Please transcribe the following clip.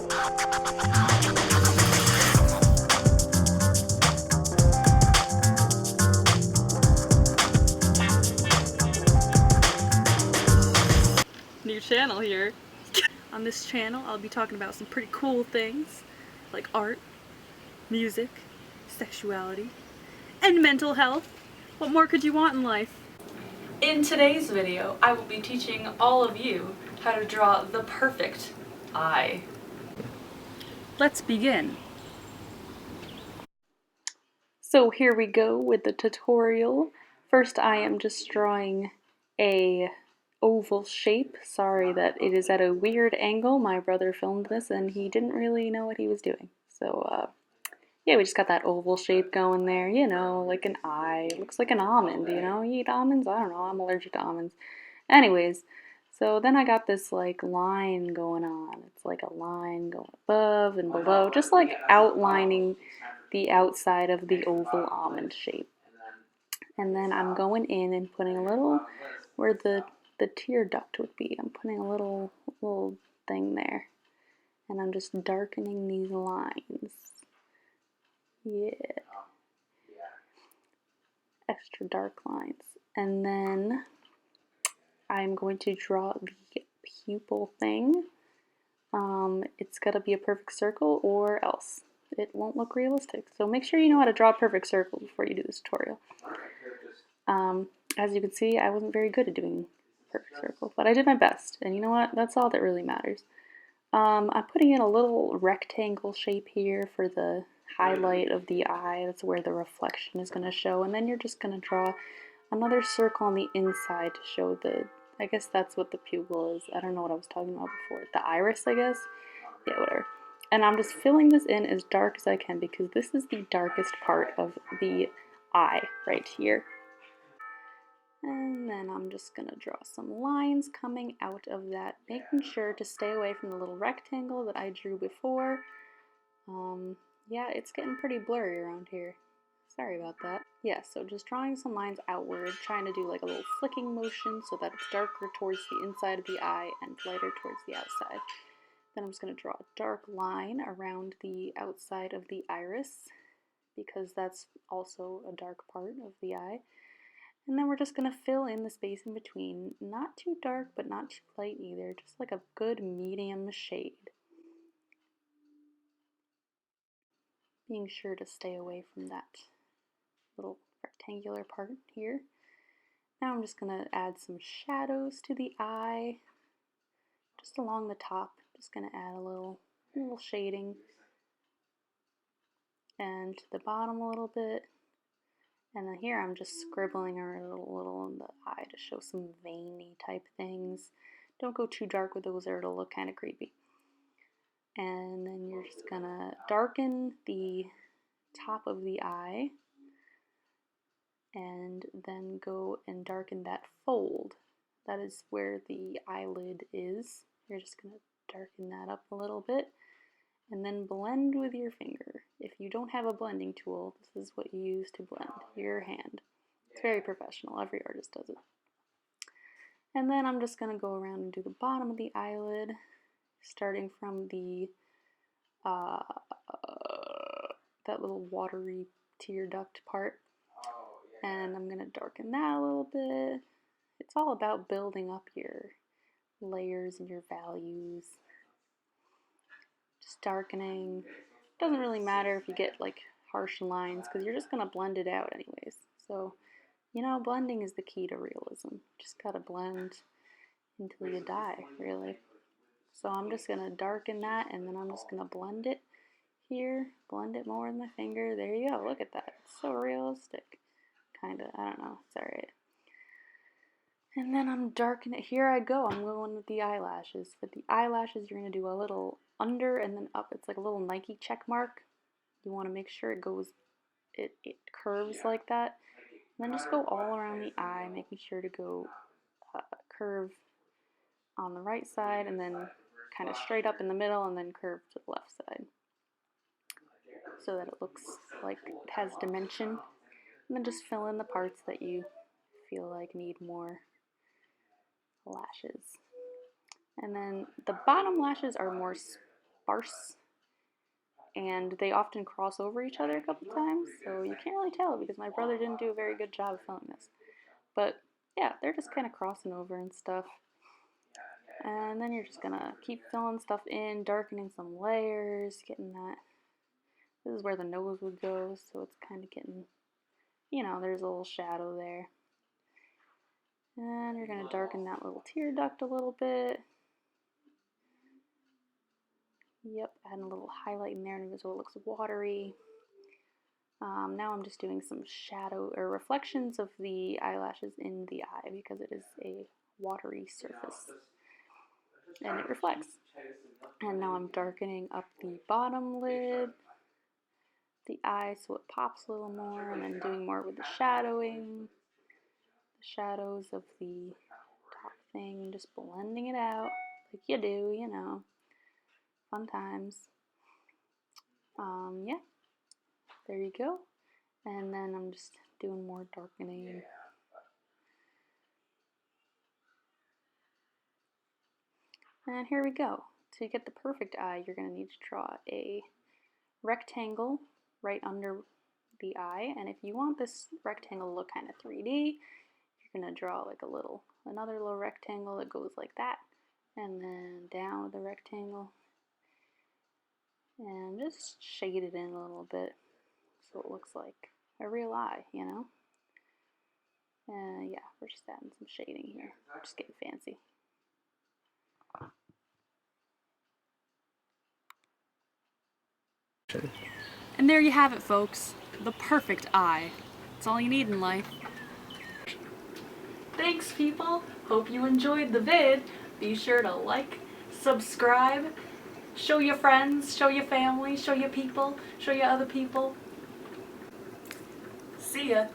New channel here. On this channel, I'll be talking about some pretty cool things like art, music, sexuality, and mental health. What more could you want in life? In today's video, I will be teaching all of you how to draw the perfect eye. Let's begin. So here we go with the tutorial. First, I am just drawing a oval shape. Sorry that it is at a weird angle. My brother filmed this and he didn't really know what he was doing. So yeah, we just got that oval shape going there, you know, like an eye. It looks like an almond, you know? You eat almonds? I don't know, I'm allergic to almonds. Anyways, so then I got this like line going on. It's like a line going above and below, just like outlining the outside of the oval almond shape. And then I'm going in and putting a little, where the tear duct would be, I'm putting a little thing there. And I'm just darkening these lines. Yeah. Extra dark lines. And then I'm going to draw the pupil thing. It's got to be a perfect circle or else it won't look realistic. So make sure you know how to draw a perfect circle before you do this tutorial. As you can see, I wasn't very good at doing perfect circle, but I did my best. And you know what? That's all that really matters. I'm putting in a little rectangle shape here for the highlight of the eye. That's where the reflection is going to show. And then you're just going to draw another circle on the inside to show the, I guess that's what the pupil is. I don't know what I was talking about before. The iris, I guess? Yeah, whatever. And I'm just filling this in as dark as I can because this is the darkest part of the eye right here. And then I'm just going to draw some lines coming out of that, making sure to stay away from the little rectangle that I drew before. Yeah, it's getting pretty blurry around here. Sorry about that. Yeah, so just drawing some lines outward, trying to do like a little flicking motion so that it's darker towards the inside of the eye and lighter towards the outside. Then I'm just going to draw a dark line around the outside of the iris because that's also a dark part of the eye. And then we're just going to fill in the space in between. Not too dark, but not too light either. Just like a good medium shade. Being sure to stay away from that little rectangular part here. Now I'm just going to add some shadows to the eye. Just along the top. Just going to add a little shading. And to the bottom a little bit. And then here I'm just scribbling a little in the eye to show some veiny type things. Don't go too dark with those or it'll look kind of creepy. And then you're just gonna darken the top of the eye and then go and darken that fold. That is where the eyelid is. You're just gonna darken that up a little bit. And then blend with your finger. If you don't have a blending tool, this is what you use to blend, your hand. It's very professional, every artist does it. And then I'm just going to go around and do the bottom of the eyelid, starting from the, that little watery tear duct part. And I'm going to darken that a little bit. It's all about building up your layers and your values. Just darkening. Doesn't really matter if you get like harsh lines because you're just going to blend it out anyways. So, you know, blending is the key to realism. Just gotta blend until you die, really. So I'm just going to darken that and then I'm just going to blend it here. Blend it more with my finger. There you go. Look at that. It's so realistic. Kind of. I don't know. It's alright. And then I'm darkening it. Here I go. I'm going with the eyelashes. For the eyelashes, you're going to do a little under and then up. It's like a little Nike check mark. You want to make sure it goes, it curves like that. And then just go all around the eye, making sure to go curve on the right side and then kind of straight up in the middle and then curve to the left side. So that it looks like it has dimension. And then just fill in the parts that you feel like need more lashes. And then the bottom lashes are more sparse, and they often cross over each other a couple times, so you can't really tell because my brother didn't do a very good job of filming this. But yeah, they're just kind of crossing over and stuff. And then you're just gonna keep filling stuff in, darkening some layers, getting that. This is where the nose would go, so it's kind of getting, you know, there's a little shadow there. And you're gonna darken that little tear duct a little bit. Yep, adding a little highlight in there so it looks watery. Now I'm just doing some shadow or reflections of the eyelashes in the eye because it is a watery surface and it reflects. And now I'm darkening up the bottom lid, the eye, so it pops a little more, and then doing more with the shadowing, the shadows of the top thing, just blending it out like you do, you know, fun times. Yeah, there you go. And then I'm just doing more darkening. And here we go. To get the perfect eye, you're going to need to draw a rectangle right under the eye. And if you want this rectangle to look kind of 3D, you're going to draw like another little rectangle that goes like that. And then down with the rectangle. And just shade it in a little bit so it looks like a real eye, you know? Yeah, we're just adding some shading here. We're just getting fancy. And there you have it, folks. The perfect eye. It's all you need in life. Thanks, people. Hope you enjoyed the vid. Be sure to like, subscribe, show your friends, show your family, show your people, show your other people. See ya.